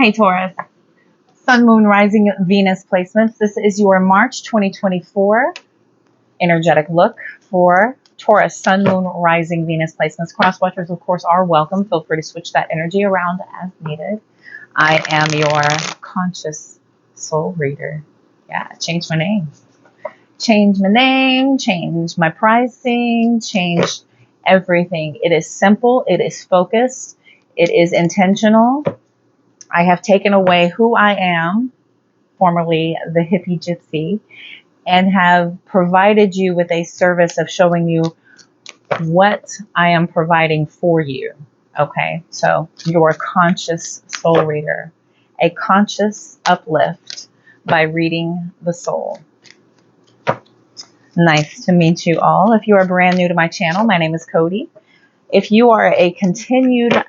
Hey Taurus, Sun, Moon, Rising, Venus placements. This is your March 2024 energetic look for Taurus, Sun, Moon, Rising, Venus placements. Cross watchers, of course, are welcome. Feel free to switch that energy around as needed. I am your conscious soul reader. Yeah, change my name. Change my name, change my pricing, change everything. It is simple, it is focused, it is intentional. I have taken away who I am, formerly the hippie gypsy, and have provided you with a service of showing you what I am providing for you. Okay, so your conscious soul reader, a conscious uplift by reading the soul. Nice to meet you all. If you are brand new to my channel, my name is Cody. If you are a continued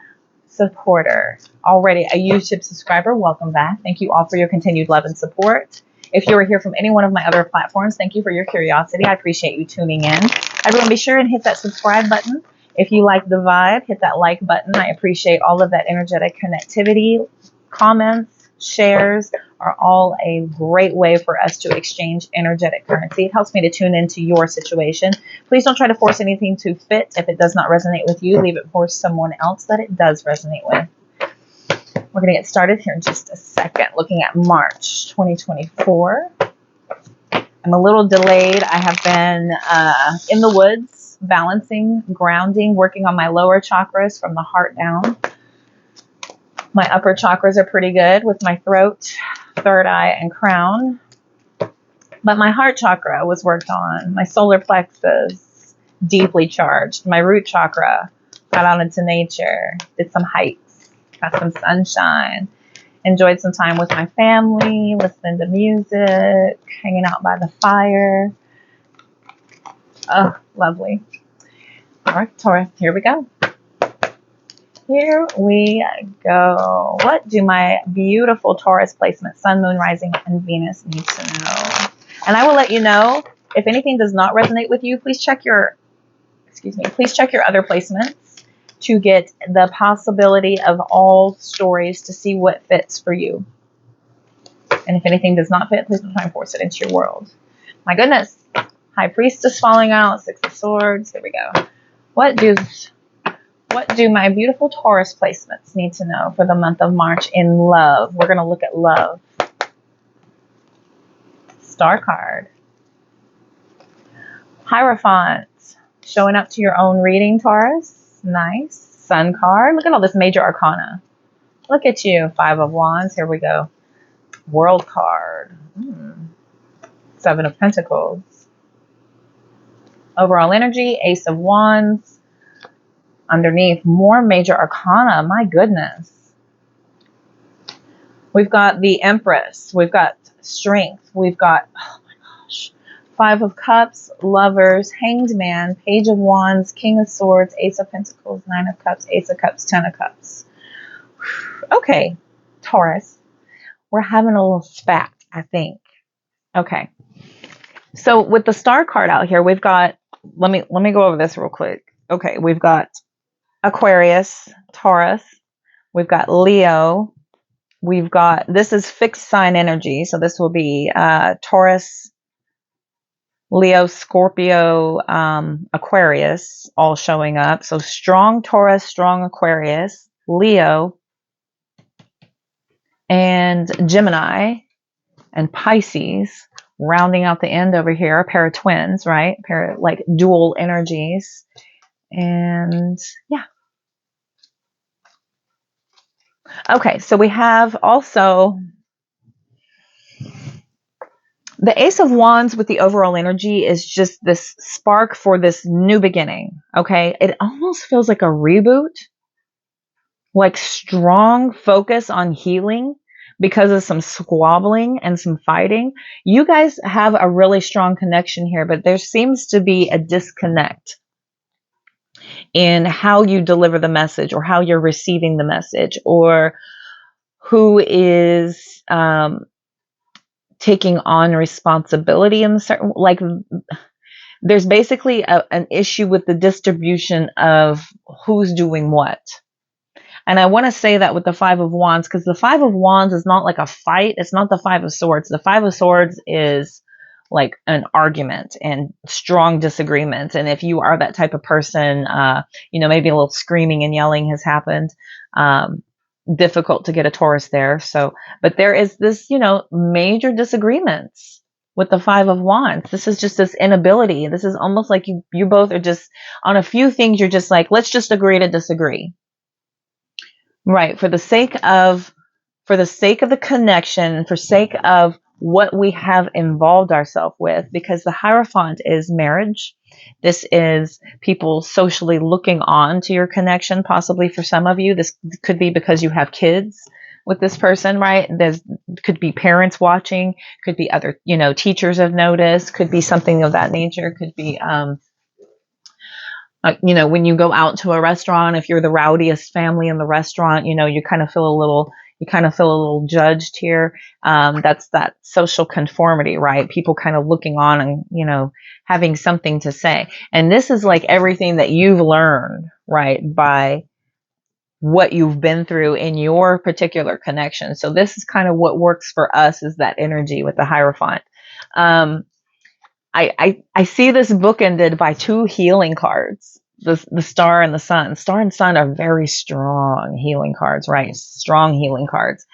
supporter, already a YouTube subscriber, welcome back. Thank you all for your continued love and support. If you are here from any one of my other platforms, thank you for your curiosity. I appreciate you tuning in. Everyone, be sure and hit that subscribe button. If you like the vibe, hit that like button. I appreciate all of that energetic connectivity. Comments, shares are all a great way for us to exchange energetic currency. It helps me to tune into your situation. Please don't try to force anything to fit. If it does not resonate with you, leave it for someone else that it does resonate with. We're going to get started here in just a second, looking at March 2024. I'm a little delayed. I have been in the woods, balancing, grounding, working on my lower chakras from the heart down. My upper chakras are pretty good with my throat, third eye, and crown. But my heart chakra was worked on. My solar plexus, deeply charged. My root chakra, got out into nature, did some hikes, got some sunshine, enjoyed some time with my family, listening to music, hanging out by the fire. Oh, lovely. All right, Taurus, here we go. Here we go. What do my beautiful Taurus placements, Sun, Moon, Rising, and Venus need to know? And I will let you know if anything does not resonate with you. Please check your, please check your other placements to get the possibility of all stories to see what fits for you. And if anything does not fit, please don't try and force it into your world. My goodness, High Priestess falling out, Six of Swords. Here we go. What do my beautiful Taurus placements need to know for the month of March in love? We're going to look at love. Star card. Hierophant. Showing up to your own reading, Taurus. Nice. Sun card. Look at all this major arcana. Look at you. Five of Wands. Here we go. World card. Seven of Pentacles. Overall energy. Ace of Wands. Underneath, more major arcana. My goodness. We've got the Empress. We've got Strength. We've got, oh my gosh, Five of Cups, Lovers, Hanged Man, Page of Wands, King of Swords, Ace of Pentacles, Nine of Cups, Ace of Cups, Ten of Cups. Okay, Taurus. We're having a little spat, I think. Okay. So with the star card out here, we've got, let me go over this real quick. Okay, we've got Aquarius, Taurus, we've got Leo, we've got, this is fixed sign energy, so this will be Taurus, Leo, Scorpio, Aquarius, all showing up. So strong Taurus, strong Aquarius, Leo, and Gemini, and Pisces, rounding out the end over here, a pair of twins, right? A pair of like dual energies. And yeah. Okay, so we have also the Ace of Wands with the overall energy is just this spark for this new beginning. Okay, it almost feels like a reboot, like strong focus on healing because of some squabbling and some fighting. You guys have a really strong connection here, but there seems to be a disconnect in how you deliver the message or how you're receiving the message or who is taking on responsibility in certain, like there's basically an issue with the distribution of who's doing what. And I want to say that with the Five of Wands, because the Five of Wands is not like a fight. It's not the Five of Swords. The Five of Swords is like an argument and strong disagreements. And if you are that type of person, maybe a little screaming and yelling has happened. Difficult to get a Taurus there. So, but there is this, major disagreements with the Five of Wands. This is just this inability. This is almost like you both are just on a few things. You're just like, let's just agree to disagree. Right. For the sake of the connection, for sake of what we have involved ourselves with, because the Hierophant is marriage. This is people socially looking on to your connection, possibly for some of you. This could be because you have kids with this person, right? There's could be parents watching, could be other, teachers have noticed, could be something of that nature, could be, when you go out to a restaurant, if you're the rowdiest family in the restaurant, you kind of feel a little judged here. That's that social conformity, right? People kind of looking on and, having something to say. And this is like everything that you've learned, right? By what you've been through in your particular connection. So this is kind of what works for us, is that energy with the Hierophant. I see this bookended by two healing cards, the Star and the Sun. Star and Sun are very strong healing cards, right? Strong healing cards.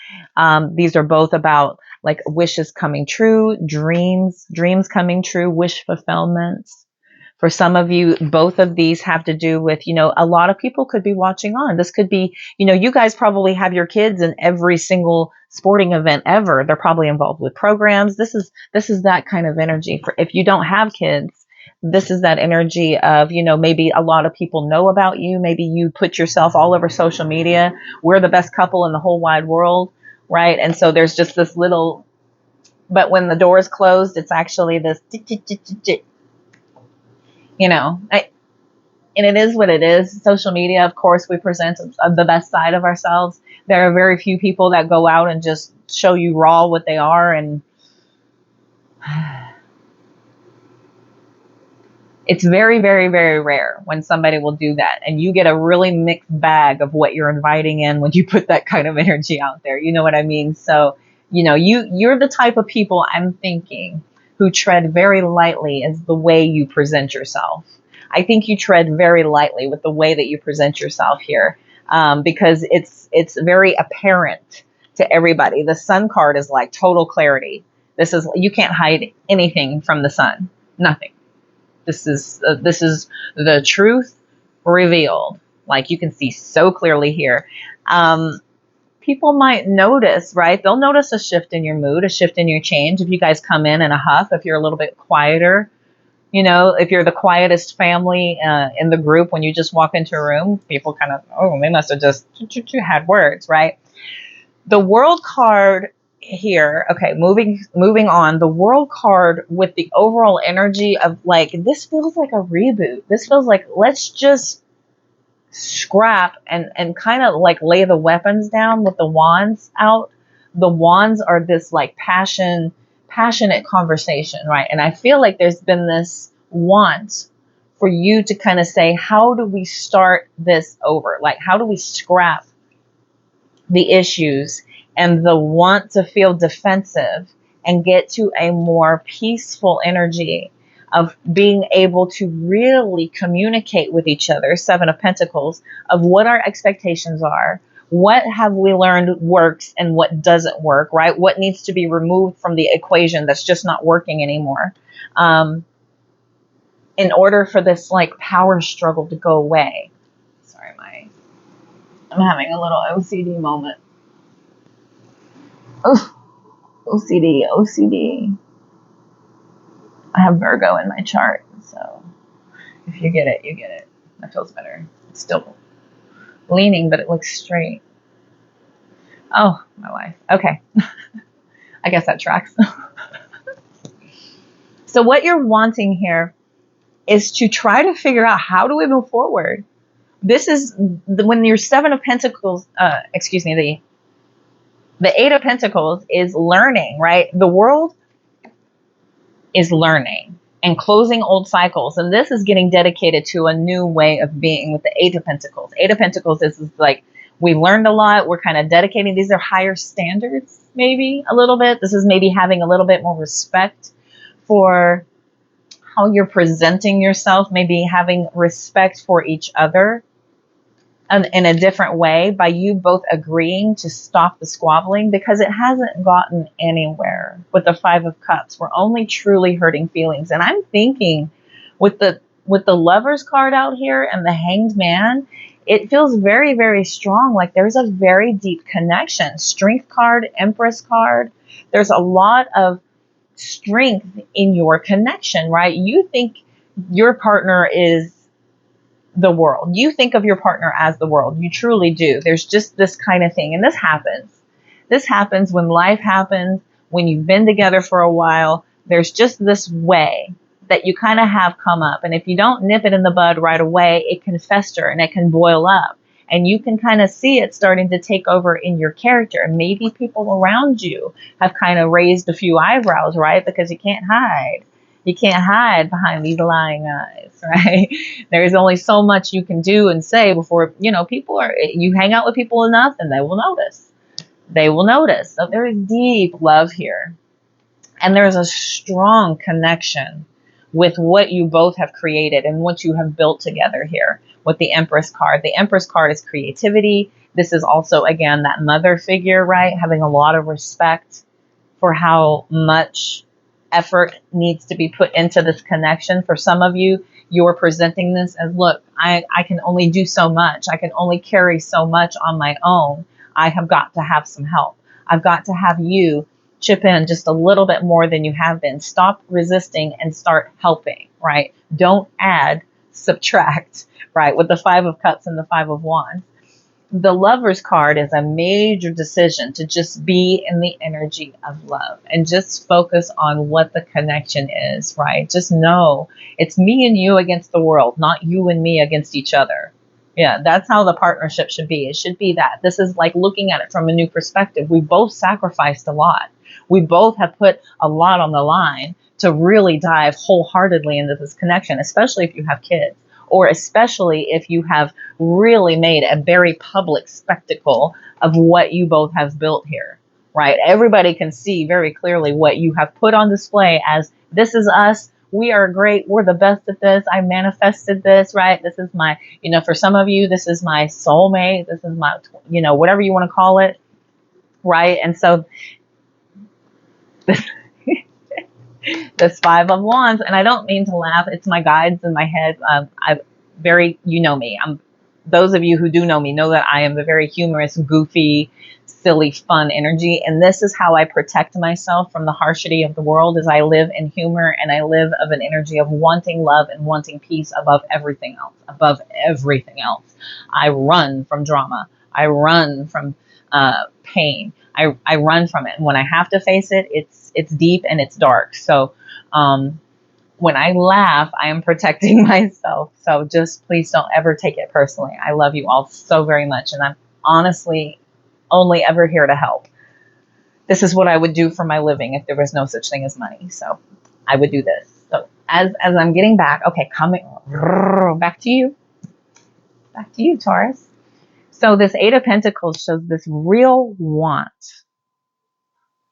These are both about like wishes coming true, dreams coming true, wish fulfillments. For some of you, both of these have to do with, a lot of people could be watching on. This could be, you guys probably have your kids in every single sporting event ever. They're probably involved with programs. This is that kind of energy. For if you don't have kids, this is that energy of, maybe a lot of people know about you. Maybe you put yourself all over social media. We're the best couple in the whole wide world, right? And so there's just this little, but when the door is closed, it's actually this, and it is what it is. Social media, of course, we present the best side of ourselves. There are very few people that go out and just show you raw what they are. And it's very, very, very rare when somebody will do that. And you get a really mixed bag of what you're inviting in when you put that kind of energy out there. You know what I mean? So, you're the type of people I'm thinking who tread very lightly is the way you present yourself. I think you tread very lightly with the way that you present yourself here, because it's very apparent to everybody. The Sun card is like total clarity. You can't hide anything from the Sun. Nothing. This is the truth revealed. Like you can see so clearly here. People might notice, right? They'll notice a shift in your mood, a shift in your change. If you guys come in a huff, if you're a little bit quieter, if you're the quietest family in the group, when you just walk into a room, people kind of, they must have just had words, right? The World card here, okay, moving on, the World card with the overall energy of like, this feels like a reboot. This feels like, let's just scrap and kind of like lay the weapons down with the wands out. The wands are this like passionate conversation, right? And I feel like there's been this want for you to kind of say, how do we start this over? Like, how do we scrap the issues and the want to feel defensive and get to a more peaceful energy of being able to really communicate with each other, Seven of Pentacles, of what our expectations are, what have we learned works and what doesn't work, right? What needs to be removed from the equation that's just not working anymore, in order for this like power struggle to go away. Sorry, I'm having a little OCD moment. Oh, OCD. I have Virgo in my chart, so if you get it, you get it. That feels better. It's still leaning, but it looks straight. Oh, my life. Okay. I guess that tracks. So what you're wanting here is to try to figure out, how do we move forward? This is when your Seven of Pentacles, the Eight of Pentacles is learning, right? The world is learning and closing old cycles. And this is getting dedicated to a new way of being with the Eight of Pentacles. Eight of Pentacles is like We've learned a lot. We're kind of dedicating. These are higher standards, maybe a little bit. This is maybe having a little bit more respect for how you're presenting yourself, maybe having respect for each other in a different way by you both agreeing to stop the squabbling, because it hasn't gotten anywhere with the Five of Cups. We're only truly hurting feelings. And I'm thinking with the Lovers card out here and the Hanged Man, it feels very, very strong. Like there's a very deep connection. Strength card, Empress card. There's a lot of strength in your connection, right? You think your partner is the world. You think of your partner as the world. You truly do. There's just this kind of thing. And this happens. This happens when life happens, when you've been together for a while. There's just this way that you kind of have come up. And if you don't nip it in the bud right away, it can fester and it can boil up. And you can kind of see it starting to take over in your character. And maybe people around you have kind of raised a few eyebrows, right? Because you can't hide. You can't hide behind these lying eyes, right? There's only so much you can do and say before, you hang out with people enough and they will notice. They will notice. So there is deep love here. And there's a strong connection with what you both have created and what you have built together here with the Empress card. The Empress card is creativity. This is also, again, that mother figure, right? Having a lot of respect for how much effort needs to be put into this connection. For some of you, you're presenting this as, look, I can only do so much. I can only carry so much on my own. I have got to have some help. I've got to have you chip in just a little bit more than you have been. Stop resisting and start helping, right? Don't add, subtract, right? With the Five of Cups and the Five of Wands. The Lover's card is a major decision to just be in the energy of love and just focus on what the connection is, right? Just know it's me and you against the world, not you and me against each other. Yeah, that's how the partnership should be. It should be that. This is like looking at it from a new perspective. We both sacrificed a lot. We both have put a lot on the line to really dive wholeheartedly into this connection, especially if you have kids. Or especially if you have really made a very public spectacle of what you both have built here, right? Everybody can see very clearly what you have put on display as, this is us. We are great. We're the best at this. I manifested this, right? This is my, for some of you, this is my soulmate. This is my, whatever you want to call it, right? And so this Five of Wands, and I don't mean to laugh. It's my guides in my head. Me. Those of you who do know me know that I am a very humorous, goofy, silly, fun energy. And this is how I protect myself from the harshity of the world, is I live in humor and I live of an energy of wanting love and wanting peace above everything else, I run from drama. I run from pain. I run from it. And when I have to face it, it's deep and it's dark. So when I laugh, I am protecting myself. So just please don't ever take it personally. I love you all so very much. And I'm honestly only ever here to help. This is what I would do for my living if there was no such thing as money. So I would do this. So as I'm getting back, okay, back to you. Back to you, Taurus. So this Eight of Pentacles shows this real want.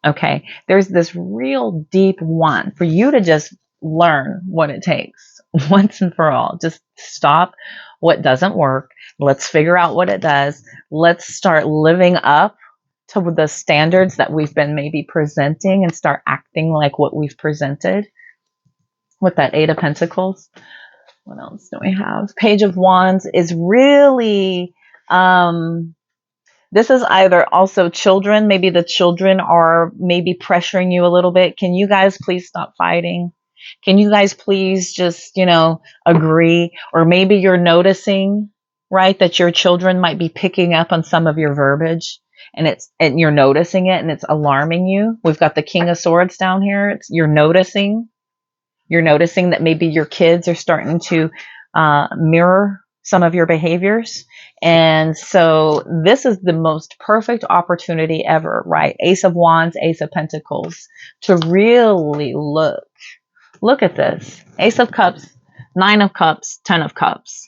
Okay, there's this real deep want for you to just learn what it takes once and for all. Just stop what doesn't work. Let's figure out what it does. Let's start living up to the standards that we've been maybe presenting and start acting like what we've presented with that Eight of Pentacles. What else do we have? Page of Wands is really, this is either also children. Maybe the children are maybe pressuring you a little bit. Can you guys please stop fighting? Can you guys please just, agree? Or maybe you're noticing, right, that your children might be picking up on some of your verbiage and you're noticing it and it's alarming you. We've got the King of Swords down here. You're noticing that maybe your kids are starting to mirror some of your behaviors. And so this is the most perfect opportunity ever, right? Ace of Wands, Ace of Pentacles, to really look at this. Ace of Cups, Nine of Cups, 10 of Cups,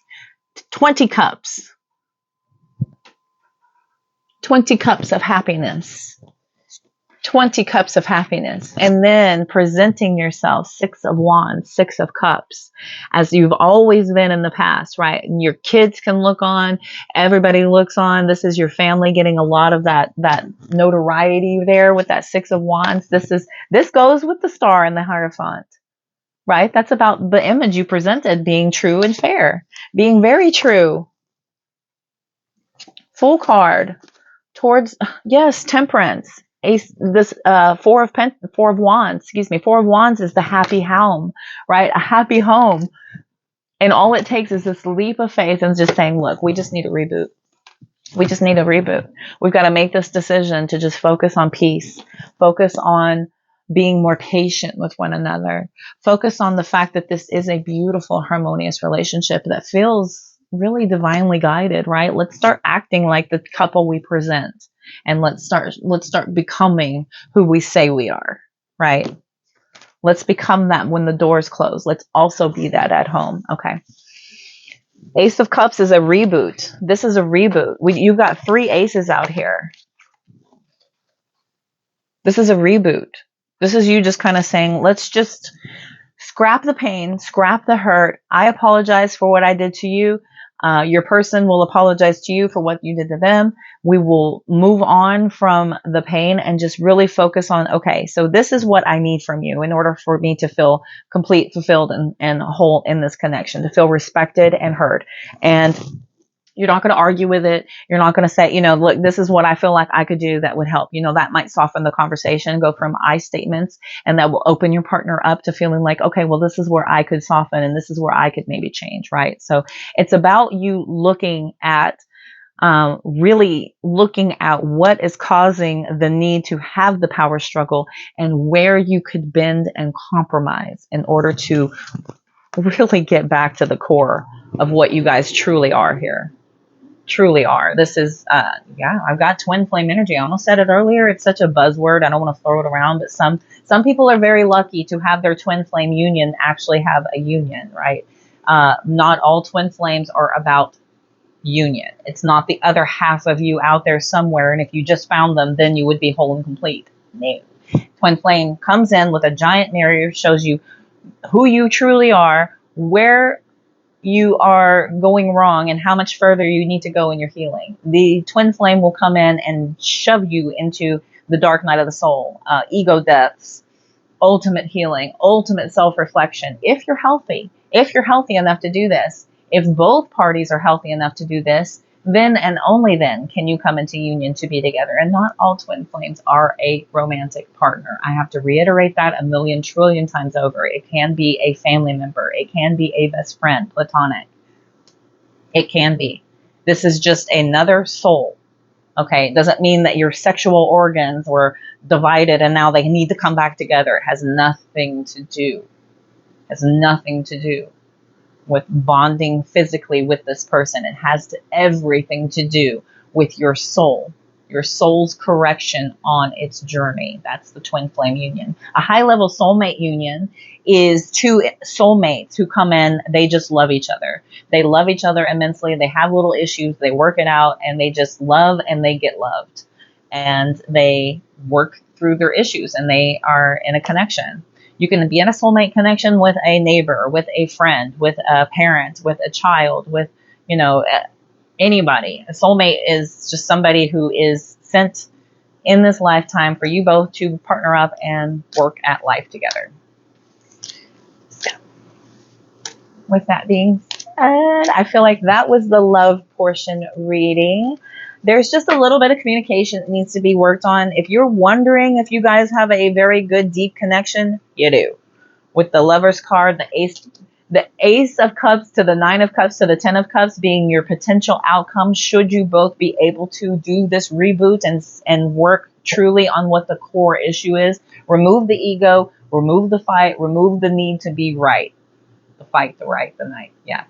20 cups. 20 cups of happiness. 20 cups of happiness. And then presenting yourself 6 of wands, 6 of cups, as you've always been in the past, right? And your kids can look on, everybody looks on. This is your family getting a lot of that notoriety there with that 6 of wands. This goes with the star and the Hierophant, right? That's about the image you presented, being true and fair, being very true. Full card towards, yes, temperance. Ace, this four of wands, excuse me, 4 of wands is the happy home, right? A happy home. And all it takes is this leap of faith and just saying, look, we just need a reboot. We just need a reboot. We've got to make this decision to just focus on peace, focus on being more patient with one another, focus on the fact that this is a beautiful, harmonious relationship that feels really divinely guided, right? Let's start acting like the couple we present, and let's start becoming who we say we are, right? Let's become that when the doors close. Let's also be that at home. Okay. Ace of Cups is a reboot. This is a reboot. You've got 3 aces out here. This is a reboot. This is you just kind of saying, let's just scrap the pain, scrap the hurt. I apologize for what I did to you. Your person will apologize to you for what you did to them. We will move on from the pain and just really focus on, okay, so this is what I need from you in order for me to feel complete, fulfilled, and whole in this connection, to feel respected and heard. And you're not going to argue with it. You're not going to say, look, this is what I feel like I could do that would help. That might soften the conversation, go from I statements, and that will open your partner up to feeling like, okay, well, this is where I could soften and this is where I could maybe change, right? So it's about you looking at, really looking at what is causing the need to have the power struggle and where you could bend and compromise in order to really get back to the core of what you guys truly are here. Truly are. This is, I've got twin flame energy. I almost said it earlier. It's such a buzzword. I don't want to throw it around, but some people are very lucky to have their twin flame union actually have a union, right? Not all twin flames are about union. It's not the other half of you out there somewhere, and if you just found them, then you would be whole and complete. No. Twin flame comes in with a giant mirror, shows you who you truly are, where you are going wrong, and how much further you need to go in your healing. The twin flame will come in and shove you into the dark night of the soul, ego deaths, ultimate healing, ultimate self-reflection. If you're healthy enough to do this, if both parties are healthy enough to do this, then and only then can you come into union to be together. And not all twin flames are a romantic partner. I have to reiterate that a million trillion times over. It can be a family member. It can be a best friend, platonic. It can be. This is just another soul. Okay, it doesn't mean that your sexual organs were divided and now they need to come back together. It has nothing to do. It has nothing to do with bonding physically with this person. It has everything to do with your soul's correction on its journey. That's the twin flame union. A high level soulmate union is 2 soulmates who come in, they just love each other. They love each other immensely. They have little issues, they work it out, and they just love and they get loved. And they work through their issues and they are in a connection. You can be in a soulmate connection with a neighbor, with a friend, with a parent, with a child, with, anybody. A soulmate is just somebody who is sent in this lifetime for you both to partner up and work at life together. So, with that being said, I feel like that was the love portion reading. There's just a little bit of communication that needs to be worked on. If you're wondering if you guys have a very good, deep connection, you do. With the Lover's card, the Ace of Cups to the 9 of Cups to the 10 of Cups being your potential outcome, should you both be able to do this reboot and work truly on what the core issue is. Remove the ego, remove the fight, remove the need to be right. The fight, the right, the night. Yeah.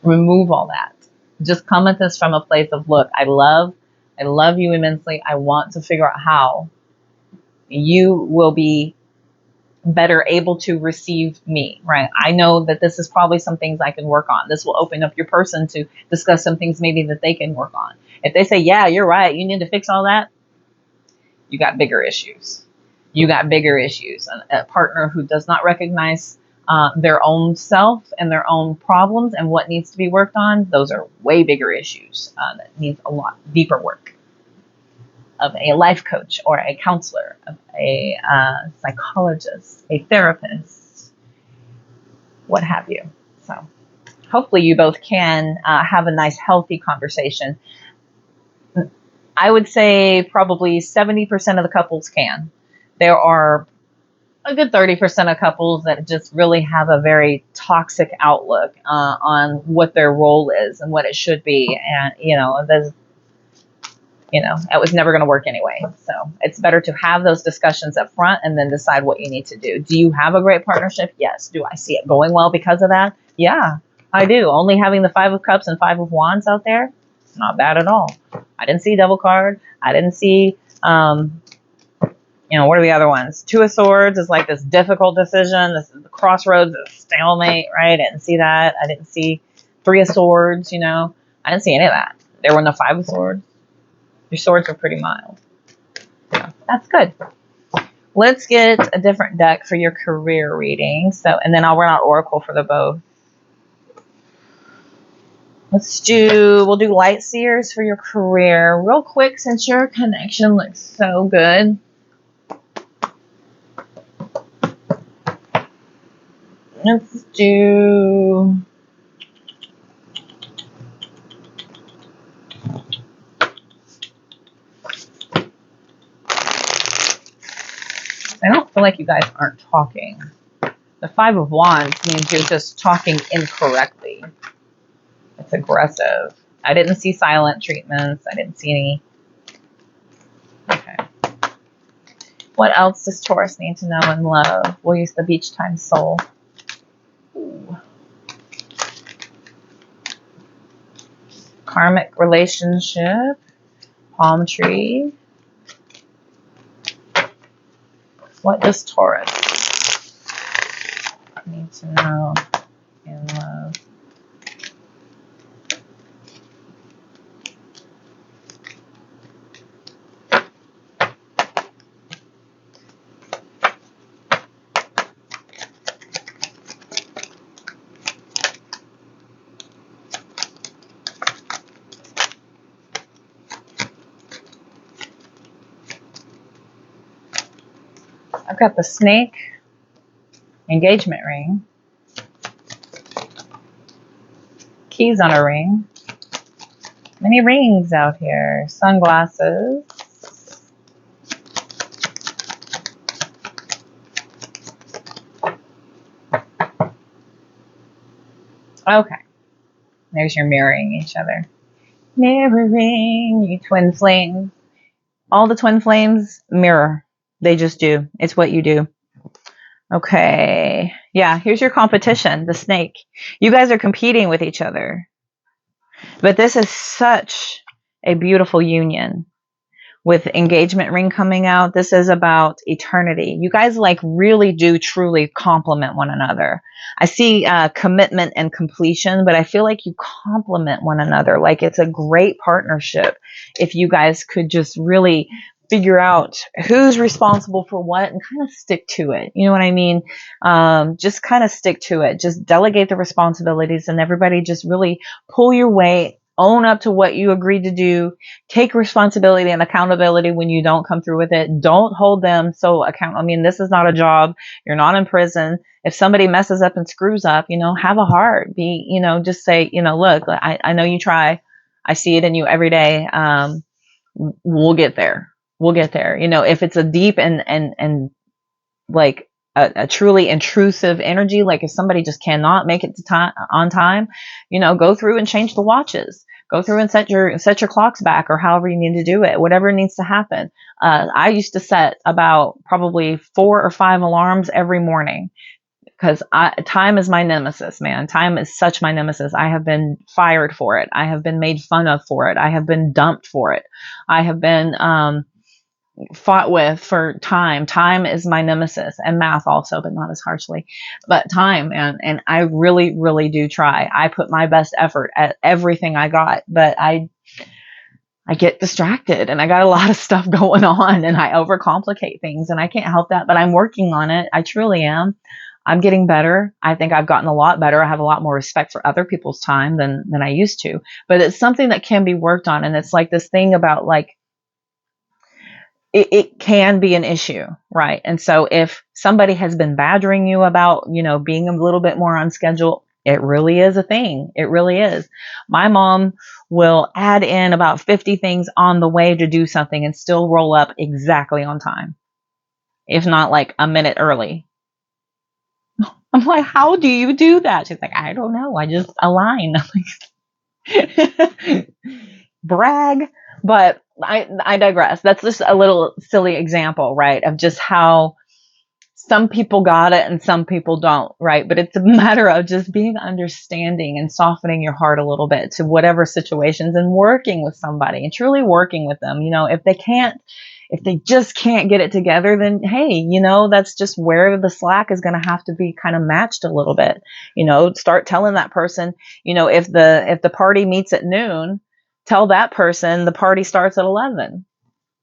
Remove all that. Just come at this from a place of, look, I love you immensely. I want to figure out how you will be better able to receive me, right? I know that this is probably some things I can work on. This will open up your person to discuss some things maybe that they can work on. If they say, yeah, you're right, you need to fix all that, you got bigger issues. You got bigger issues. A partner who does not recognize their own self and their own problems and what needs to be worked on, those are way bigger issues that needs a lot deeper work of a life coach or a counselor, of a psychologist, a therapist, what have you. So hopefully you both can have a nice, healthy conversation. I would say probably 70% of the couples can. There are a good 30% of couples that just really have a very toxic outlook on what their role is and what it should be. And, it was never going to work anyway. So it's better to have those discussions up front and then decide what you need to do. Do you have a great partnership? Yes. Do I see it going well because of that? Yeah, I do. Only having the 5 of Cups and 5 of Wands out there, not bad at all. I didn't see Devil card. I didn't see, what are the other ones? 2 of Swords is like this difficult decision. This is the crossroads of stalemate, right? I didn't see that. I didn't see 3 of Swords, I didn't see any of that. There were no 5 of Swords. Your swords are pretty mild. Yeah, that's good. Let's get a different deck for your career reading. And then I'll run out Oracle for the both. We'll do light seers for your career real quick since your connection looks so good. Let's do I don't feel like you guys aren't talking. The 5 of Wands means you're just talking incorrectly. It's aggressive. I didn't see silent treatments. I didn't see any. Okay. What else does Taurus need to know in love? We'll use the Beach Time Soul. Ooh. Karmic relationship. Palm tree. What does Taurus need to know in love? I've got the snake, engagement ring, keys on a ring, many rings out here, sunglasses, okay, there's your mirroring each other, mirroring, you twin flames, all the twin flames mirror. They just do. It's what you do. Okay. Yeah, here's your competition, the snake. You guys are competing with each other. But this is such a beautiful union. With engagement ring coming out, this is about eternity. You guys really do truly complement one another. I see commitment and completion, but I feel like you complement one another. Like it's a great partnership if you guys could just really figure out who's responsible for what and kind of stick to it. You know what I mean? Just kind of stick to it. Just delegate the responsibilities and everybody just really pull your weight. Own up to what you agreed to do. Take responsibility and accountability when you don't come through with it. Don't hold them so accountable. I mean, this is not a job. You're not in prison. If somebody messes up and screws up, have a heart. Just say, look, I know you try. I see it in you every day. We'll get there. We'll get there. If it's a deep and like a truly intrusive energy, like if somebody just cannot make it to on time, go through and change the watches. Go through and set your clocks back or however you need to do it, whatever needs to happen. I used to set about probably 4 or 5 alarms every morning because time is my nemesis, man. Time is such my nemesis. I have been fired for it. I have been made fun of for it. I have been dumped for it. I have been fought with for time. Time is my nemesis, and math also, but not as harshly. But time, and I really, really do try. I put my best effort at everything I got, but I get distracted and I got a lot of stuff going on and I overcomplicate things, and I can't help that, but I'm working on it. I truly am. I'm getting better. I think I've gotten a lot better. I have a lot more respect for other people's time than I used to, but it's something that can be worked on. And it's like this thing about like, it can be an issue, right? And so if somebody has been badgering you about, being a little bit more on schedule, it really is a thing. It really is. My mom will add in about 50 things on the way to do something and still roll up exactly on time, if not like a minute early. I'm like, how do you do that? She's like, I don't know. I just align. Brag. But I digress. That's just a little silly example, right? Of just how some people got it and some people don't, right? But it's a matter of just being understanding and softening your heart a little bit to whatever situations and working with somebody and truly working with them. If they just can't get it together, then hey, that's just where the slack is going to have to be kind of matched a little bit. Start telling that person, if the party meets at noon, tell that person the party starts at 11.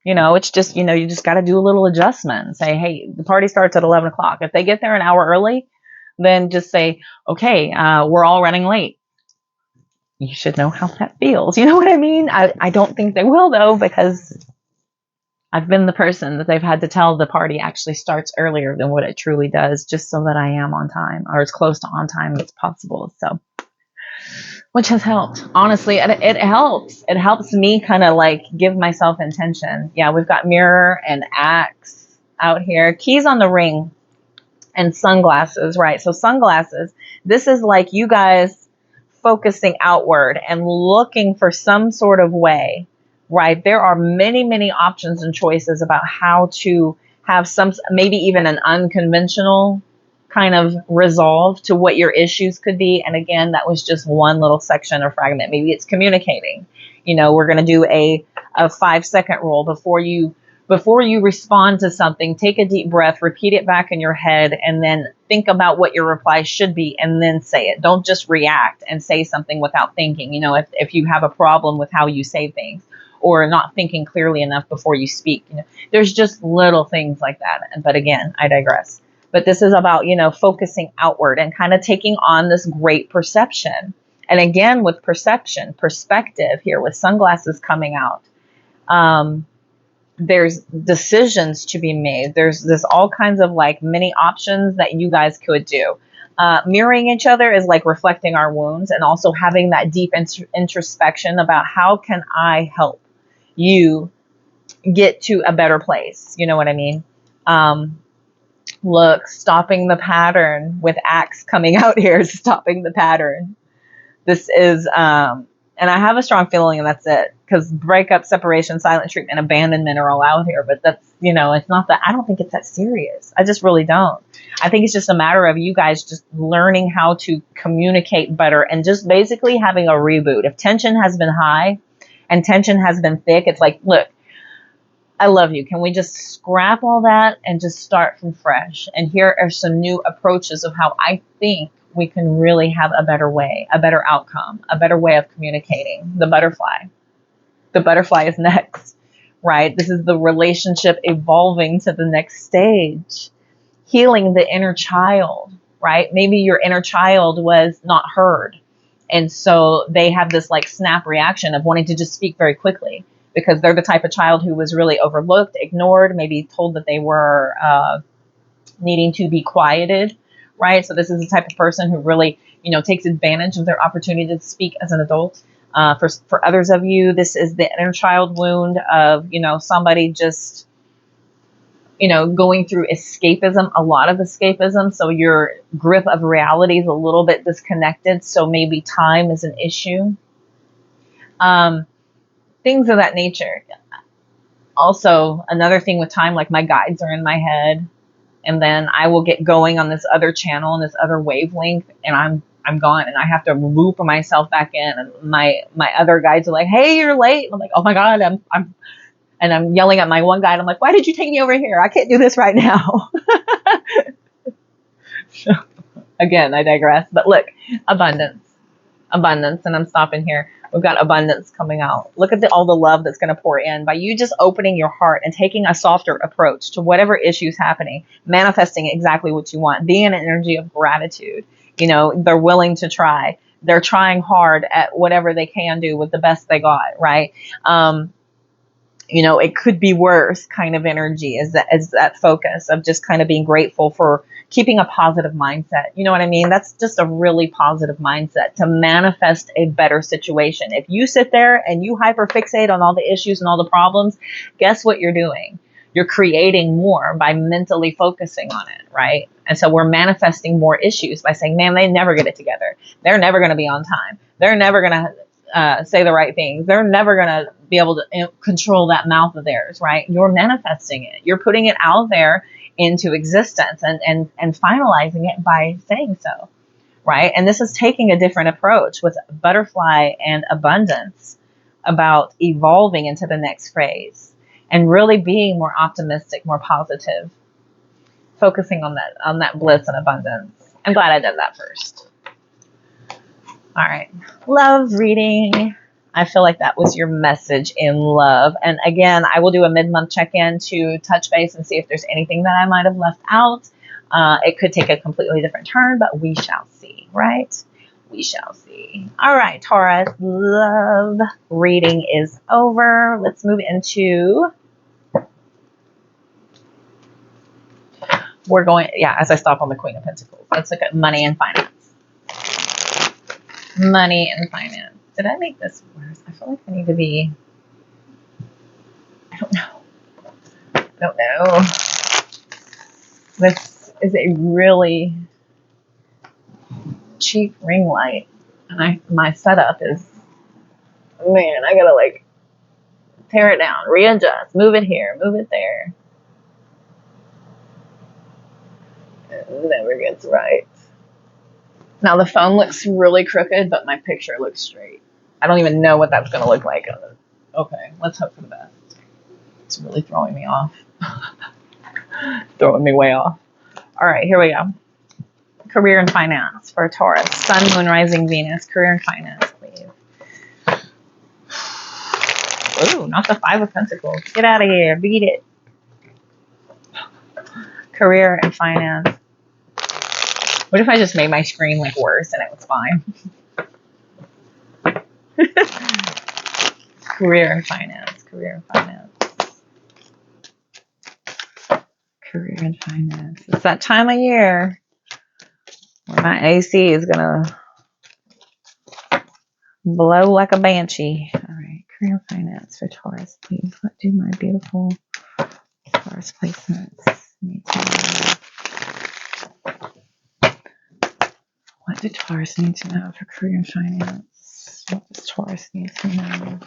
It's just, you just got to do a little adjustment and say, hey, the party starts at 11 o'clock. If they get there an hour early, then just say, okay, we're all running late. You should know how that feels. You know what I mean? I don't think they will, though, because I've been the person that they've had to tell the party actually starts earlier than what it truly does, just so that I am on time, or as close to on time as possible. So, which has helped. Honestly, it helps. It helps me kind of like give myself intention. Yeah, we've got mirror and axe out here. Keys on the ring and sunglasses, right? So sunglasses, this is like you guys focusing outward and looking for some sort of way, right? There are many, many options and choices about how to have some, maybe even an unconventional kind of resolve to what your issues could be. And again, that was just one little section or fragment. Maybe it's communicating. We're going to do a 5-second rule before you respond to something. Take a deep breath, repeat it back in your head, and then think about what your reply should be, and then say it. Don't just react and say something without thinking. If you have a problem with how you say things, or not thinking clearly enough before you speak, there's just little things like that. But again, I digress. But this is about, focusing outward and kind of taking on this great perception. And again, with perspective here with sunglasses coming out, there's decisions to be made. There's all kinds of like many options that you guys could do. Mirroring each other is like reflecting our wounds and also having that deep introspection about how can I help you get to a better place. You know what I mean? Look, stopping the pattern with axe coming out here is stopping the pattern. This is, and I have a strong feeling, and that's it, because breakup, separation, silent treatment, abandonment are all out here. But that's, it's not that, I don't think it's that serious. I just really don't. I think it's just a matter of you guys just learning how to communicate better and just basically having a reboot. If tension has been high and tension has been thick, it's like, look, I love you. Can we just scrap all that and just start from fresh? And here are some new approaches of how I think we can really have a better way, a better outcome, a better way of communicating. The butterfly. The butterfly is next, right? This is the relationship evolving to the next stage. Healing the inner child, right? Maybe your inner child was not heard. And so they have this like snap reaction of wanting to just speak very quickly, because they're the type of child who was really overlooked, ignored, maybe told that they were needing to be quieted, right? So this is the type of person who really, takes advantage of their opportunity to speak as an adult. For others of you, this is the inner child wound of, somebody just, going through escapism, a lot of escapism. So your grip of reality is a little bit disconnected. So maybe time is an issue. Things of that nature. Also, another thing with time, like my guides are in my head, and then I will get going on this other channel and this other wavelength, and I'm gone, and I have to loop myself back in. And my other guides are like, "Hey, you're late." I'm like, "Oh my God, I'm yelling at my one guide. I'm like, "Why did you take me over here? I can't do this right now." Again, I digress. But look, abundance, and I'm stopping here. We've got abundance coming out. Look at all the love that's going to pour in by you just opening your heart and taking a softer approach to whatever issue's happening, manifesting exactly what you want, being an energy of gratitude. You know, they're willing to try. They're trying hard at whatever they can do with the best they got, right? You know, it could be worse kind of energy is that focus of just kind of being grateful for keeping a positive mindset. You know what I mean? That's just a really positive mindset to manifest a better situation. If you sit there and you hyperfixate on all the issues and all the problems, guess what you're doing? You're creating more by mentally focusing on it, right? And so we're manifesting more issues by saying, man, they never get it together. They're never going to be on time. They're never going to say the right things. They're never going to be able to control that mouth of theirs, right? You're manifesting it. You're putting it out there into existence and finalizing it by saying so, right? And this is taking a different approach with butterfly and abundance about evolving into the next phase and really being more optimistic, more positive, focusing on that bliss and abundance. I'm glad I did that first. All right. Love reading. I feel like that was your message in love. And again, I will do a mid-month check-in to touch base and see if there's anything that I might have left out. It could take a completely different turn, but we shall see, right? We shall see. All right, Taurus, love reading is over. Let's move into... We're going... Yeah, as I stop on the Queen of Pentacles. Let's look at money and finance. Money and finance. Did I make this worse? I feel like I need to be... I don't know. This is a really cheap ring light. And my setup is... Man, I gotta like tear it down, readjust, move it here, move it there. It never gets right. Now the phone looks really crooked, but my picture looks straight. I don't even know what that's going to look like. Okay, let's hope for the best. It's really throwing me off. Throwing me way off. All right, here we go. Career and finance for Taurus. Sun, Moon, Rising, Venus. Career and finance, please. Ooh, not the Five of Pentacles. Get out of here. Beat it. Career and finance. What if I just made my screen like worse and it was fine? Career and finance. Career and finance. Career and finance. It's that time of year where my AC is gonna blow like a banshee. All right, career and finance for Taurus, please. What do my beautiful Taurus placements need to know? What do Taurus need to know for career and finance? What does Taurus need to know?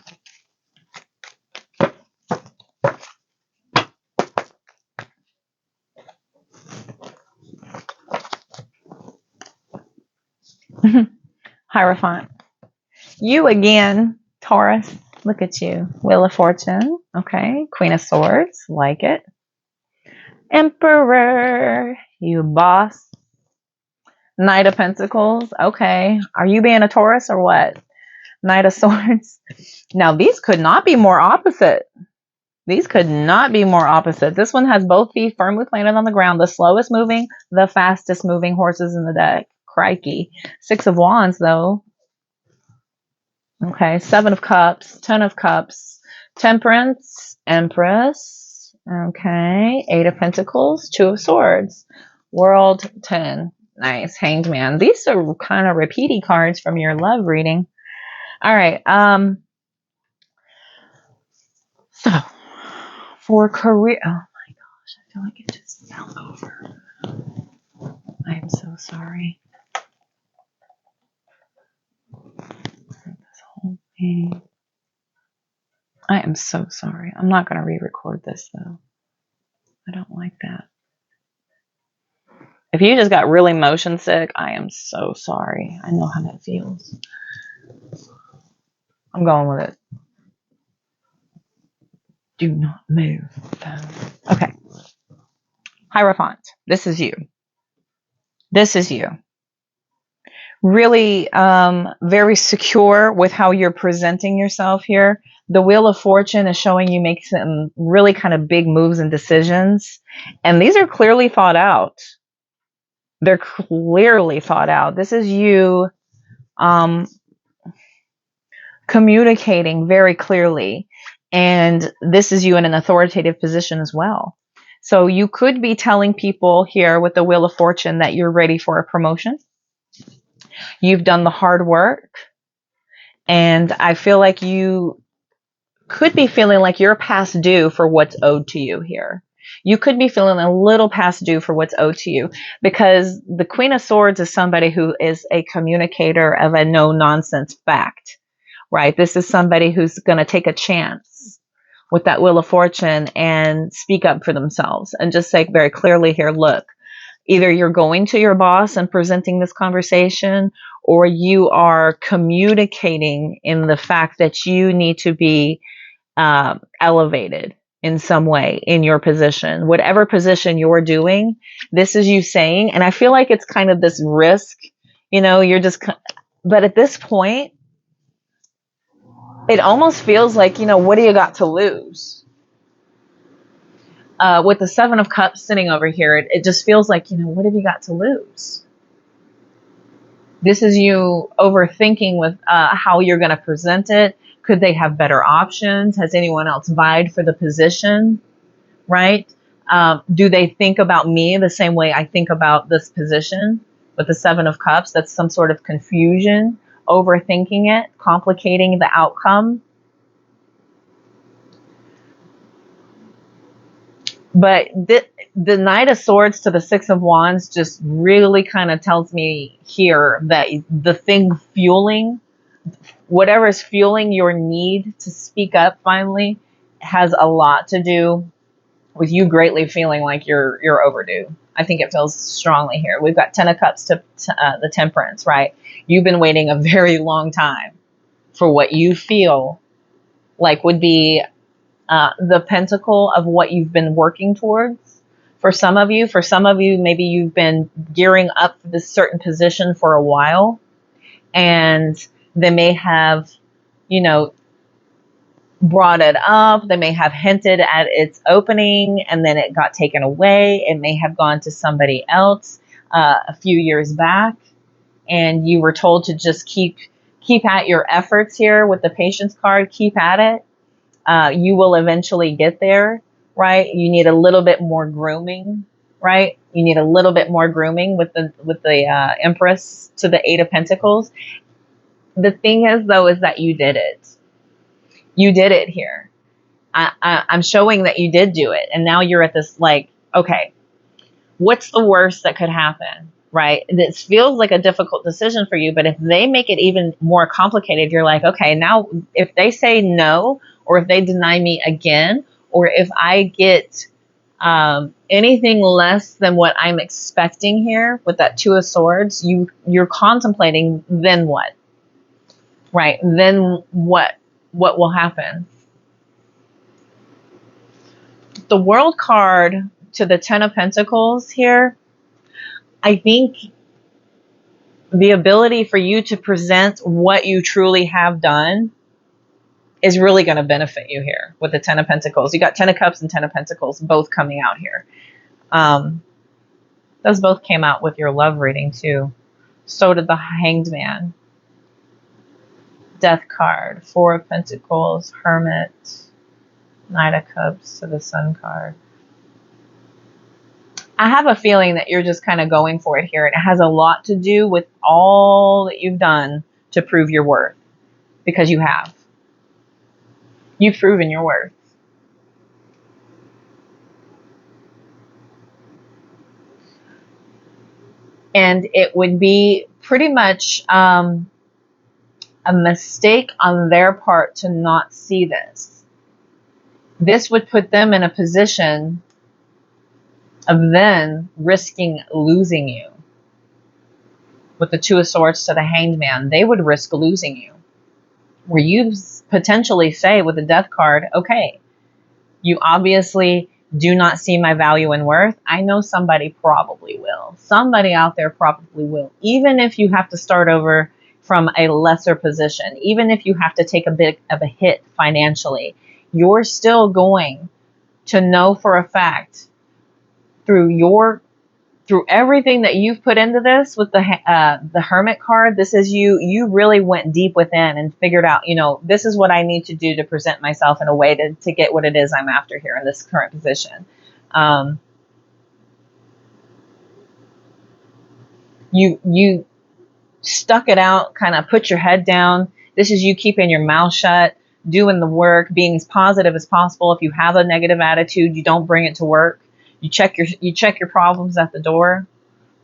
Hierophant. You again, Taurus. Look at you. Wheel of Fortune. Okay. Queen of Swords. Like it. Emperor. You boss. Knight of Pentacles. Okay. Are you being a Taurus or what? Knight of Swords. Now, these could not be more opposite. These could not be more opposite. This one has both feet firmly planted on the ground. The slowest moving, the fastest moving horses in the deck. Crikey. Six of Wands, though. Okay. Seven of Cups. 10 of Cups. Temperance. Empress. Okay. 8 of Pentacles. 2 of Swords. World. 10. Nice. Hanged Man. These are kind of repeaty cards from your love reading. All right. So, for career... Oh, my gosh. I feel like it just fell over. I am so sorry. This whole thing. I am so sorry. I'm not going to re-record this, though. I don't like that. If you just got really motion sick, I am so sorry. I know how that feels. I'm going with it. Do not move, though. Okay. Hierophant. This is you. This is you. really very secure with how you're presenting yourself here. The Wheel of Fortune is showing you make some really kind of big moves and decisions. And these are clearly thought out. They're clearly thought out. This is you communicating very clearly. And this is you in an authoritative position as well. So you could be telling people here with the Wheel of Fortune that you're ready for a promotion. You've done the hard work. And I feel like you could be feeling like you're past due for what's owed to you here. You could be feeling a little past due for what's owed to you, because the Queen of Swords is somebody who is a communicator of a no-nonsense fact, right? This is somebody who's going to take a chance with that Wheel of Fortune and speak up for themselves and just say very clearly here, look, either you're going to your boss and presenting this conversation, or you are communicating in the fact that you need to be elevated in some way in your position. Whatever position you're doing, this is you saying, and I feel like it's kind of this risk, you know, you're just, but at this point, it almost feels like, you know, what do you got to lose? With the Seven of Cups sitting over here, it just feels like, you know, what have you got to lose? This is you overthinking with how you're going to present it. Could they have better options? Has anyone else vied for the position? Right? Do they think about me the same way I think about this position? With the Seven of Cups, that's some sort of confusion, overthinking it, complicating the outcome. But the Knight of Swords to the Six of Wands just really kind of tells me here that the thing fueling, whatever is fueling your need to speak up finally, has a lot to do with you greatly feeling like you're overdue. I think it feels strongly here. We've got Ten of Cups to the Temperance, right? You've been waiting a very long time for what you feel like would be the pentacle of what you've been working towards. For some of you, maybe you've been gearing up for this certain position for a while, and they may have, you know, brought it up. They may have hinted at its opening, and then it got taken away. It may have gone to somebody else a few years back, and you were told to just keep at your efforts here with the Patience card. Keep at it. You will eventually get there, right? You need a little bit more grooming, right? You need a little bit more grooming with the Empress to the Eight of Pentacles. The thing is, though, is that you did it. You did it here. I'm showing that you did do it. And now you're at this, like, okay, what's the worst that could happen, right? This feels like a difficult decision for you, but if they make it even more complicated, you're like, okay, now if they say no, or if they deny me again, or if I get anything less than what I'm expecting here with that Two of Swords, you're contemplating, then what? Right? Then what will happen? The World card to the Ten of Pentacles here, I think the ability for you to present what you truly have done is really going to benefit you here with the Ten of Pentacles. You got Ten of Cups and Ten of Pentacles both coming out here. Those both came out with your love reading too. So did the Hanged Man. Death card. Four of Pentacles. Hermit. Knight of Cups to the Sun card. I have a feeling that you're just kind of going for it here. And it has a lot to do with all that you've done to prove your worth. Because you have. You've proven your worth. And it would be pretty much a mistake on their part to not see this. This would put them in a position of then risking losing you. With the Two of Swords to the Hanged Man, they would risk losing you. Where you potentially say with the Death card, okay, you obviously do not see my value and worth, I know somebody probably will. Somebody out there probably will. Even if you have to start over from a lesser position, even if you have to take a bit of a hit financially, you're still going to know for a fact through everything that you've put into this with the Hermit card. This is you really went deep within and figured out, this is what I need to do to present myself in a way to get what it is I'm after here in this current position. You stuck it out, kind of put your head down. This is you keeping your mouth shut, doing the work, being as positive as possible. If you have a negative attitude, you don't bring it to work. You check your problems at the door,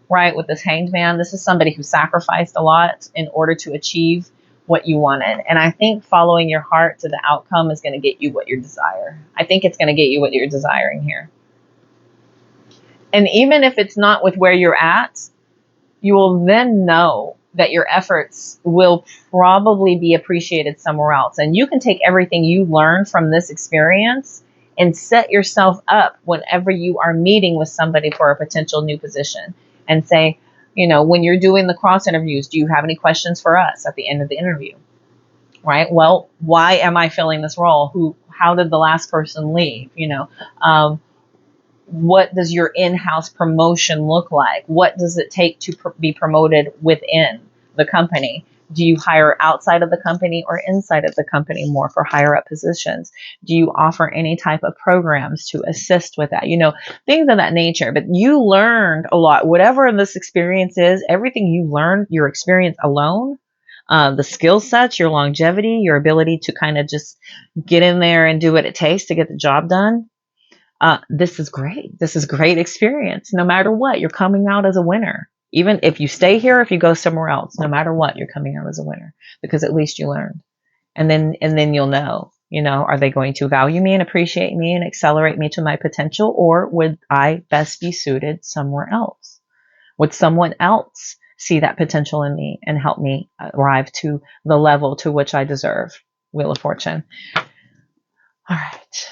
right? With this Hanged Man, this is somebody who sacrificed a lot in order to achieve what you wanted. And I think following your heart to the outcome is going to get you what you desire. I think it's going to get you what you're desiring here. And even if it's not with where you're at, you will then know that your efforts will probably be appreciated somewhere else. And you can take everything you learned from this experience and set yourself up whenever you are meeting with somebody for a potential new position and say, when you're doing the cross interviews, do you have any questions for us at the end of the interview? Right? Well, why am I filling this role? How did the last person leave? What does your in-house promotion look like? What does it take to be promoted within the company? Do you hire outside of the company or inside of the company more for higher up positions? Do you offer any type of programs to assist with that? Things of that nature. But you learned a lot. Whatever this experience is, everything you learned, your experience alone, the skill sets, your longevity, your ability to kind of just get in there and do what it takes to get the job done. This is great. This is great experience. No matter what, you're coming out as a winner. Even if you stay here, if you go somewhere else, no matter what, you're coming out as a winner because at least you learned. And then you'll know, are they going to value me and appreciate me and accelerate me to my potential, or would I best be suited somewhere else? Would someone else see that potential in me and help me arrive to the level to which I deserve? Wheel of Fortune. All right.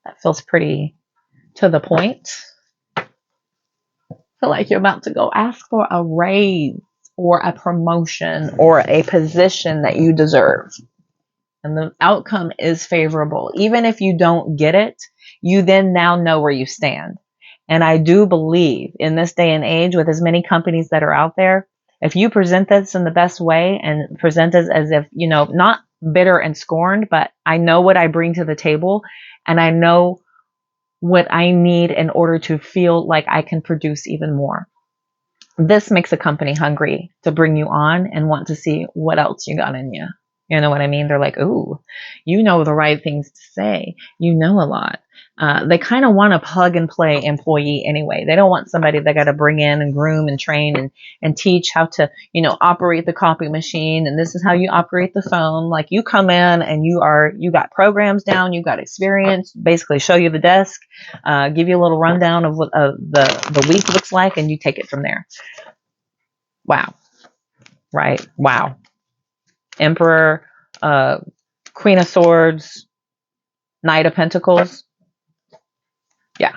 That feels pretty to the point. Feel like you're about to go ask for a raise or a promotion or a position that you deserve. And the outcome is favorable. Even if you don't get it, you then now know where you stand. And I do believe in this day and age, with as many companies that are out there, if you present this in the best way and present it as if, not bitter and scorned, but I know what I bring to the table and I know what I need in order to feel like I can produce even more. This makes a company hungry to bring you on and want to see what else you got in you. You know what I mean? They're like, ooh, you know the right things to say. You know a lot. They kind of want a plug and play employee anyway. They don't want somebody they got to bring in and groom and train and teach how to, operate the copy machine. And this is how you operate the phone. Like, you come in and you got programs down, you got experience, basically show you the desk, give you a little rundown of what the week looks like, and you take it from there. Wow. Right. Wow. Emperor, Queen of Swords, Knight of Pentacles. Yeah.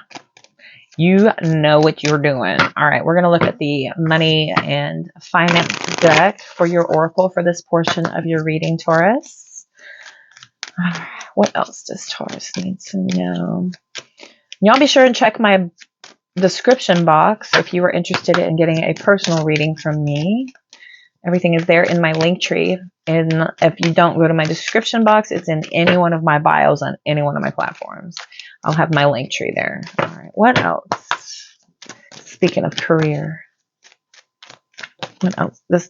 You know what you're doing. All right. We're going to look at the money and finance deck for your oracle for this portion of your reading, Taurus. All right. What else does Taurus need to know? Y'all be sure and check my description box if you are interested in getting a personal reading from me. Everything is there in my link tree. And if you don't go to my description box, it's in any one of my bios on any one of my platforms. I'll have my link tree there. All right. What else? Speaking of career. What else? This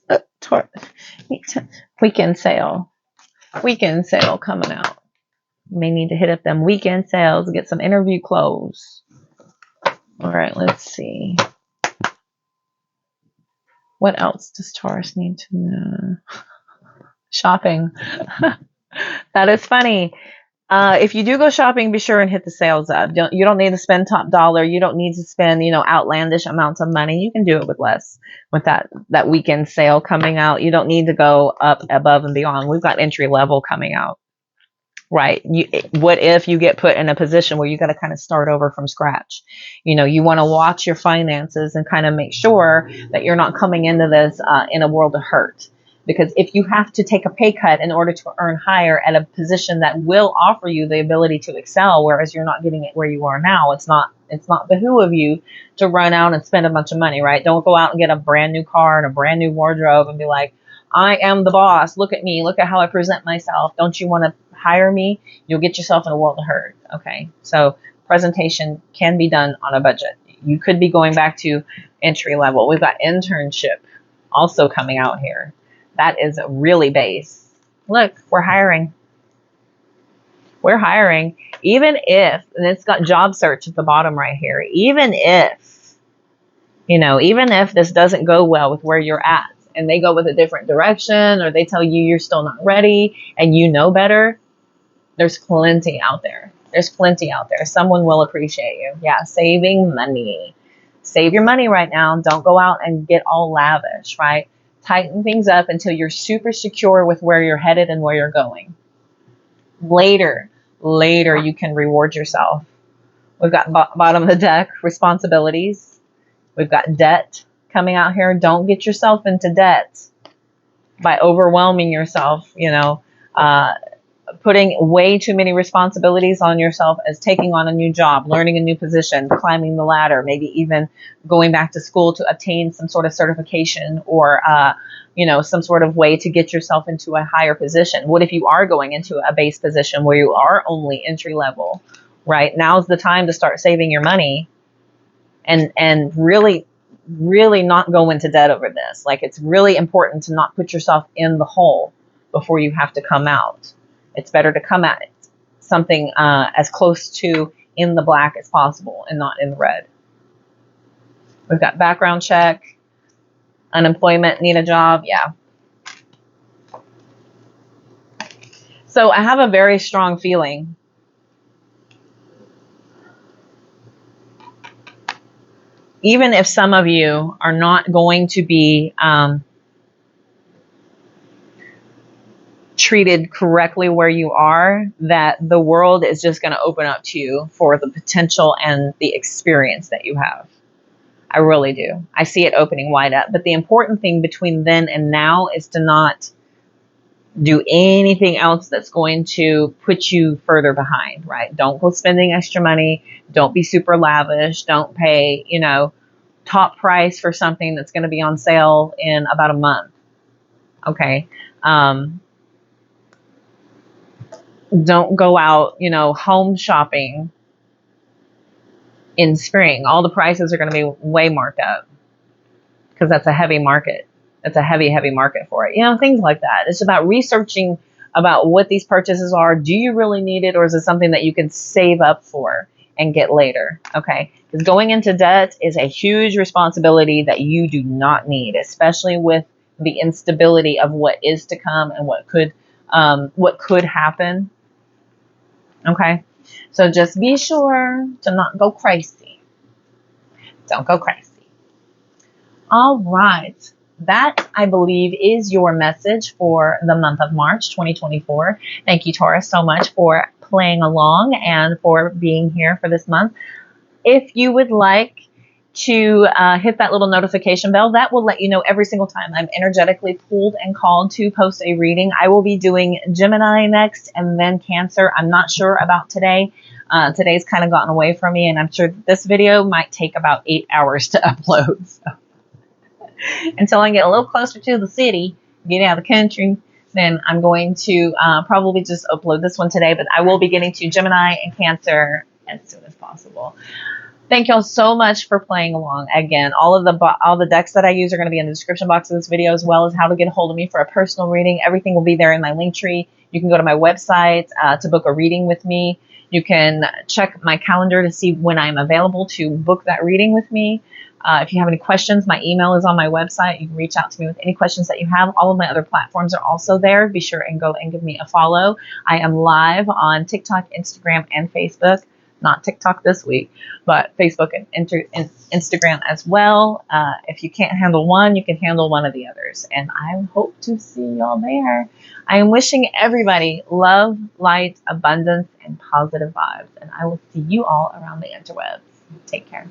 weekend sale. Weekend sale coming out. You may need to hit up them weekend sales, get some interview clothes. All right. Let's see. What else does Taurus need to know? Shopping. That is funny. If you do go shopping, be sure and hit the sales up. You don't need to spend top dollar. You don't need to spend, outlandish amounts of money. You can do it with less. With that weekend sale coming out, you don't need to go up above and beyond. We've got entry level coming out. right? What if you get put in a position where you got to kind of start over from scratch? You know, you want to watch your finances and kind of make sure that you're not coming into this in a world of hurt. Because if you have to take a pay cut in order to earn higher at a position that will offer you the ability to excel, whereas you're not getting it where you are now, it's not behoove of you to run out and spend a bunch of money, right? Don't go out and get a brand new car and a brand new wardrobe and be like, I am the boss. Look at me. Look at how I present myself. Don't you want to hire me? You'll get yourself in a world of hurt. Okay. So presentation can be done on a budget. You could be going back to entry level. We've got internship also coming out here. That is really base. Look, we're hiring. We're hiring. Even if, and it's got job search at the bottom right here, even if, even if this doesn't go well with where you're at and they go with a different direction or they tell you you're still not ready and you know better, there's plenty out there. There's plenty out there. Someone will appreciate you. Yeah, saving money. Save your money right now. Don't go out and get all lavish, right? Tighten things up until you're super secure with where you're headed and where you're going. Later, you can reward yourself. We've got bottom of the deck, responsibilities. We've got debt coming out here. Don't get yourself into debt by overwhelming yourself, putting way too many responsibilities on yourself as taking on a new job, learning a new position, climbing the ladder, maybe even going back to school to obtain some sort of certification or, some sort of way to get yourself into a higher position. What if you are going into a base position where you are only entry level, right? Now's the time to start saving your money and really not go into debt over this. Like, it's really important to not put yourself in the hole before you have to come out. It's better to come at something as close to in the black as possible and not in the red. We've got background check, unemployment, need a job. Yeah. So I have a very strong feeling. Even if some of you are not going to be treated correctly where you are, that the world is just going to open up to you for the potential and the experience that you have. I really do. I see it opening wide up. But the important thing between then and now is to not do anything else that's going to put you further behind, right? Don't go spending extra money. Don't be super lavish. Don't pay, top price for something that's going to be on sale in about a month. Okay. Don't go out, home shopping in spring. All the prices are going to be way marked up because that's a heavy market. That's a heavy market for it. Things like that. It's about researching about what these purchases are. Do you really need it, or is it something that you can save up for and get later? Okay. Because going into debt is a huge responsibility that you do not need, especially with the instability of what is to come and what could happen. Okay. So just be sure to not go crazy. Don't go crazy. All right. That, I believe, is your message for the month of March 2024. Thank you, Taurus, so much for playing along and for being here for this month. If you would like to hit that little notification bell, that will let you know every single time I'm energetically pulled and called to post a reading. I will be doing Gemini next and then Cancer. I'm not sure about today. Today's kind of gotten away from me, and I'm sure this video might take about 8 hours to upload. So until I get a little closer to the city, get out of the country, then I'm going to probably just upload this one today, but I will be getting to Gemini and Cancer as soon as possible. Thank y'all so much for playing along. Again, all the decks that I use are going to be in the description box of this video, as well as how to get a hold of me for a personal reading. Everything will be there in my link tree. You can go to my website to book a reading with me. You can check my calendar to see when I'm available to book that reading with me. If you have any questions, my email is on my website. You can reach out to me with any questions that you have. All of my other platforms are also there. Be sure and go and give me a follow. I am live on TikTok, Instagram, and Facebook. not TikTok this week, but Facebook and Instagram as well. If you can't handle one, you can handle one of the others. And I hope to see y'all there. I am wishing everybody love, light, abundance, and positive vibes. And I will see you all around the interwebs. Take care.